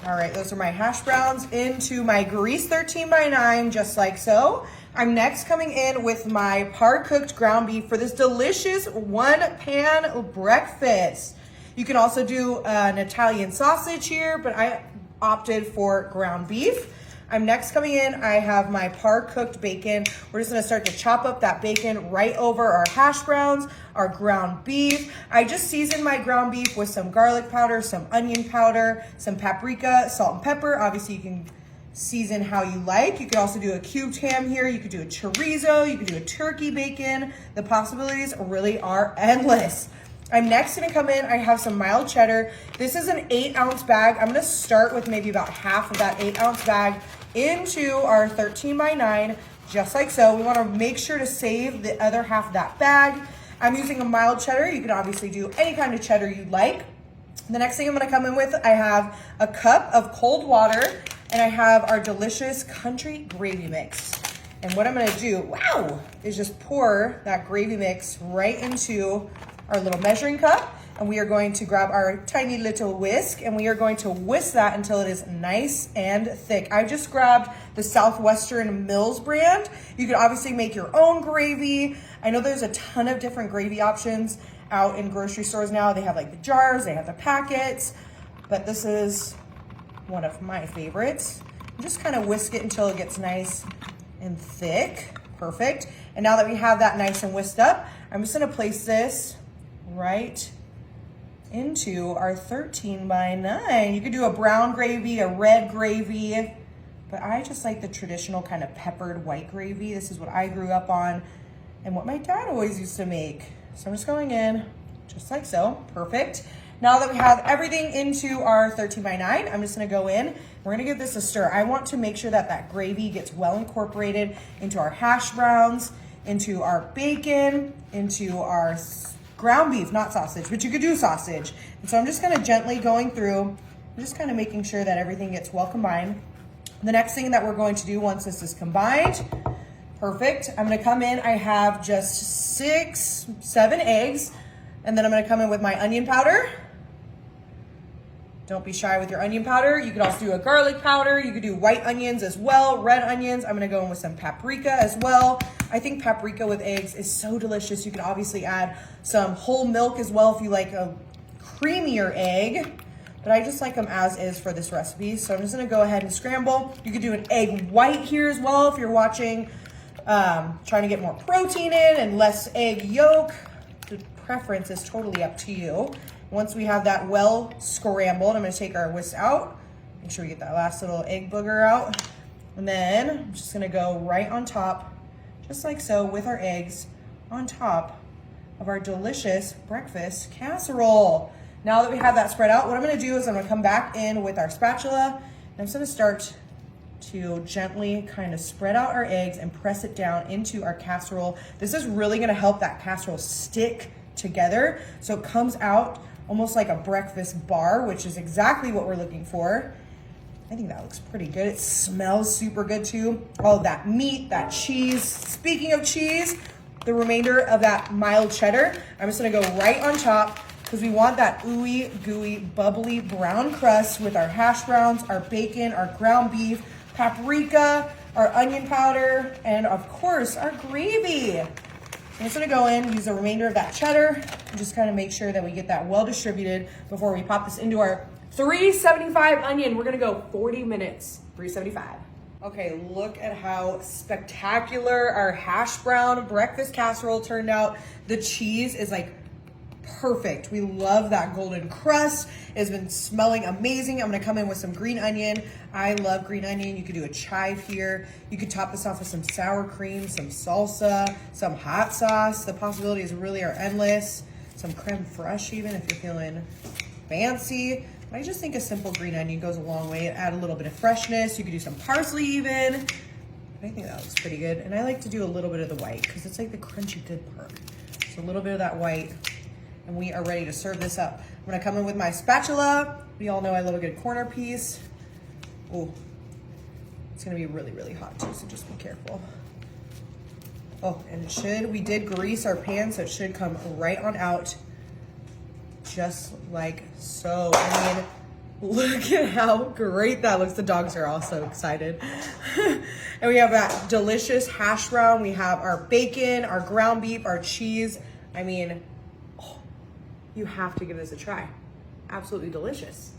All right, those are my hash browns into my grease 13 by 9, just like so. I'm next coming in with my par-cooked ground beef for this delicious one-pan breakfast. You can also do an Italian sausage here, but I opted for ground beef. I'm next coming in, I have my par-cooked bacon. We're just gonna start to chop up that bacon right over our hash browns, our ground beef. I just seasoned my ground beef with some garlic powder, some onion powder, some paprika, salt and pepper. Obviously you can season how you like. You could also do a cubed ham here. You could do a chorizo, you could do a turkey bacon. The possibilities really are endless. I'm next gonna come in, I have some mild cheddar. This is an 8-ounce bag. I'm gonna start with maybe about half of that 8-ounce bag into our 13 by 9, just like so. We wanna make sure to save the other half of that bag. I'm using a mild cheddar. You can obviously do any kind of cheddar you'd like. The next thing I'm gonna come in with, I have a cup of cold water and I have our delicious country gravy mix. And what I'm gonna do, wow, is just pour that gravy mix right into our little measuring cup, and we are going to grab our tiny little whisk and we are going to whisk that until it is nice and thick. I've just grabbed the Southwestern Mills brand. You could obviously make your own gravy. I know there's a ton of different gravy options out in grocery stores now. They have like the jars, they have the packets, but this is one of my favorites. Just kind of whisk it until it gets nice and thick. Perfect. And now that we have that nice and whisked up, I'm just gonna place this right into our 13 by 9. You could do a brown gravy, a red gravy, but I just like the traditional kind of peppered white gravy. This is what I grew up on and what my dad always used to make. So I'm just going in just like so. Perfect. Now that we have everything into our 13 by 9, I'm just gonna go in. We're gonna give this a stir. I want to make sure that that gravy gets well incorporated into our hash browns, into our bacon, into our ground beef, not sausage, but you could do sausage. And so I'm just kind of gently going through, I'm just kind of making sure that everything gets well combined. The next thing that we're going to do once this is combined, perfect. I'm gonna come in, I have just 6, 7 eggs, and then I'm gonna come in with my onion powder. Don't be shy with your onion powder. You could also do a garlic powder. You could do white onions as well, red onions. I'm gonna go in with some paprika as well. I think paprika with eggs is so delicious. You could obviously add some whole milk as well if you like a creamier egg, but I just like them as is for this recipe. So I'm just gonna go ahead and scramble. You could do an egg white here as well if you're watching, trying to get more protein in and less egg yolk. The preference is totally up to you. Once we have that well scrambled, I'm gonna take our whisk out. Make sure we get that last little egg booger out. And then I'm just gonna go right on top, just like so, with our eggs on top of our delicious breakfast casserole. Now that we have that spread out, what I'm gonna do is I'm gonna come back in with our spatula, and I'm just gonna start to gently kind of spread out our eggs and press it down into our casserole. This is really gonna help that casserole stick together so it comes out almost like a breakfast bar, which is exactly what we're looking for. I think that looks pretty good. It smells super good too. All of that meat, that cheese. Speaking of cheese, the remainder of that mild cheddar, I'm just gonna go right on top because we want that ooey gooey, bubbly brown crust with our hash browns, our bacon, our ground beef, paprika, our onion powder, and of course our gravy. I'm just gonna go in, use the remainder of that cheddar, and just kind of make sure that we get that well distributed before we pop this into our 375 onion. We're gonna go 40 minutes, 375. Okay, look at how spectacular our hash brown breakfast casserole turned out. The cheese is like perfect. We love that golden crust. It's been smelling amazing. I'm gonna come in with some green onion. I love green onion. You could do a chive here. You could top this off with some sour cream, some salsa, some hot sauce. The possibilities really are endless. Some creme fraiche even if you're feeling fancy. I just think a simple green onion goes a long way. Add a little bit of freshness. You could do some parsley even. I think that looks pretty good. And I like to do a little bit of the white because it's like the crunchy good part. So a little bit of that white. And we are ready to serve this up. I'm gonna come in with my spatula. We all know I love a good corner piece. Oh, it's gonna be really, really hot too, so just be careful. Oh, and we did grease our pan, so it should come right on out, just like so. I mean, Look at how great that looks. The dogs are also excited. And we have that delicious hash brown. We have our bacon, our ground beef, our cheese. I mean, oh, you have to give this a try. Absolutely delicious.